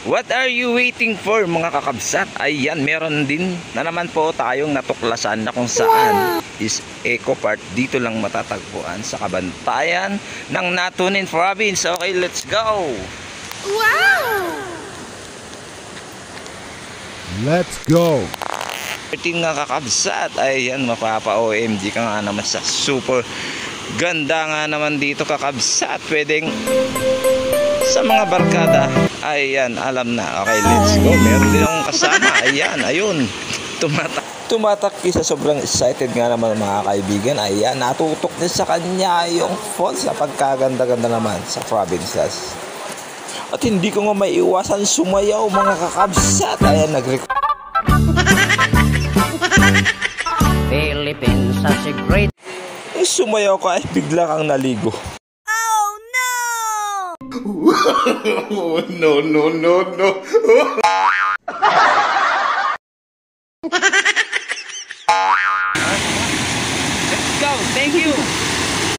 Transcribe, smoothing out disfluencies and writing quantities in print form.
What are you waiting for mga kakabsat? Ayan, meron din na naman po tayong natuklasan na kung saan is Eco Park. Dito lang matatagpuan sa Kabantayan ng Natunin Province. Okay, let's go! Wow! Let's go! 13 nga kakabsat. Ayan, mapapa-OMG ka nga naman sa super ganda nga naman dito kakabsat. Pwedeng sa mga barkada. Ayan, alam na. Okay, let's go. Meron din akong kasama. Ayan, ayun. Tumatakki sa sobrang excited nga naman mga kaibigan. Ayan, natutok din sa kanya yung falls sa pagkaganda-ganda naman sa provinces. At hindi ko nga maiiwasan sumayaw mga kakabsat. Ayan, Philippines, such a great... sumayaw ka ay bigla kang naligo. Oh, no, no, no, no. Let's go. Thank you.